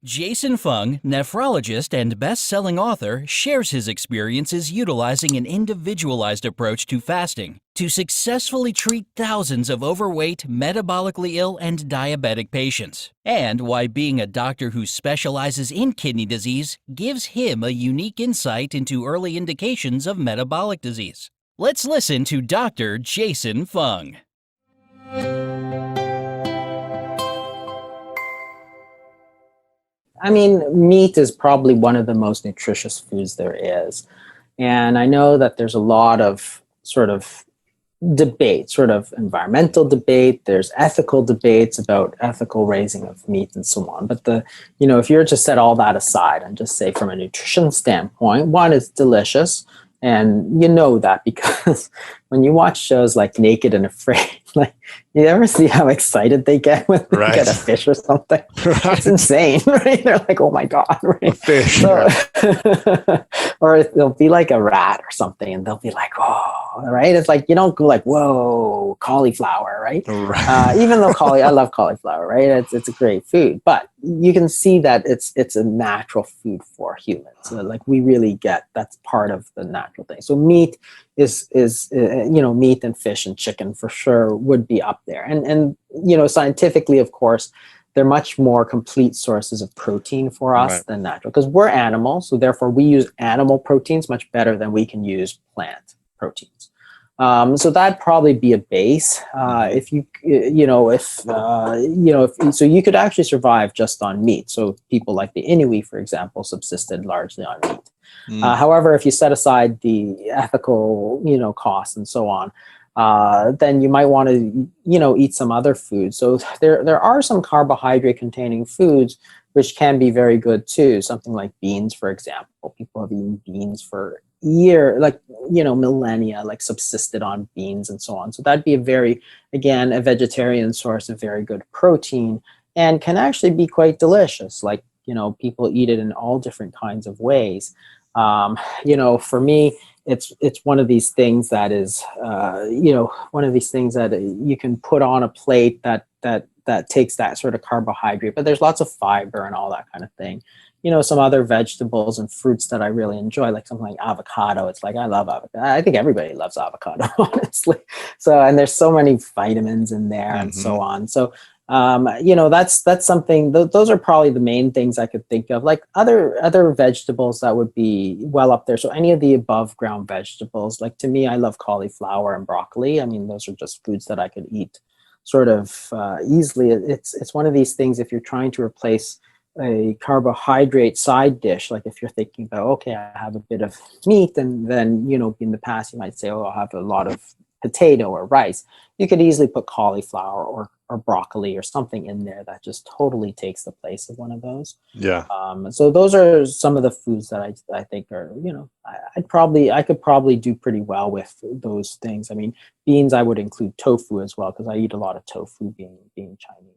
Jason Fung, nephrologist and best-selling author, shares his experiences utilizing an individualized approach to fasting to successfully treat thousands of overweight, metabolically ill, and diabetic patients, and why being a doctor who specializes in kidney disease gives him a unique insight into early indications of metabolic disease. Let's listen to Dr. Jason Fung. I mean, meat is probably one of the most nutritious foods there is. And I know that there's a lot of sort of debate, sort of environmental debate. There's ethical debates about ethical raising of meat and so on. But if you were to set all that aside and just say from a nutrition standpoint, one, is delicious. And you know that because when you watch shows like Naked and Afraid, like you ever see how excited they get when they get a fish or something? Right. It's insane, right? They're like, "Oh my god!" Right? A fish. So, or they'll be like a rat or something, and they'll be like, "Oh," right? It's like you don't go like, "Whoa, cauliflower," right? Right. Even though I love cauliflower, right? It's a great food, but you can see that it's a natural food for humans. So, like we really get that's part of the natural thing. So meat is meat and fish and chicken for sure would be up there, and scientifically, of course, they're much more complete sources of protein for us than natural because we're animals, so therefore we use animal proteins much better than we can use plant proteins. So that'd probably be a base. If so you could actually survive just on meat. So people like the Inuit, for example, subsisted largely on meat. However, if you set aside the ethical, costs and so on, then you might want to, eat some other foods. So there are some carbohydrate-containing foods which can be very good too. Something like beans, for example. People have eaten beans for millennia, like subsisted on beans and so on. So that'd be a vegetarian source of very good protein and can actually be quite delicious. Like, people eat it in all different kinds of ways. For me, it's one of these things that is, one of these things that you can put on a plate that takes that sort of carbohydrate, but there's lots of fiber and all that kind of thing. Some other vegetables and fruits that I really enjoy, like something like avocado. It's like, I love avocado. I think everybody loves avocado, honestly. So, and there's so many vitamins in there and so on. So, that's something, those are probably the main things I could think of. Like other vegetables that would be well up there. So any of the above ground vegetables, like to me, I love cauliflower and broccoli. I mean, those are just foods that I could eat sort of easily. It's one of these things, if you're trying to replace a carbohydrate side dish, like if you're thinking about, okay, I have a bit of meat, and then, in the past you might say, oh, I'll have a lot of potato or rice. You could easily put cauliflower or broccoli or something in there that just totally takes the place of one of those. Yeah. So those are some of the foods that I think are, I could probably do pretty well with those things. I mean, beans, I would include tofu as well, because I eat a lot of tofu being Chinese.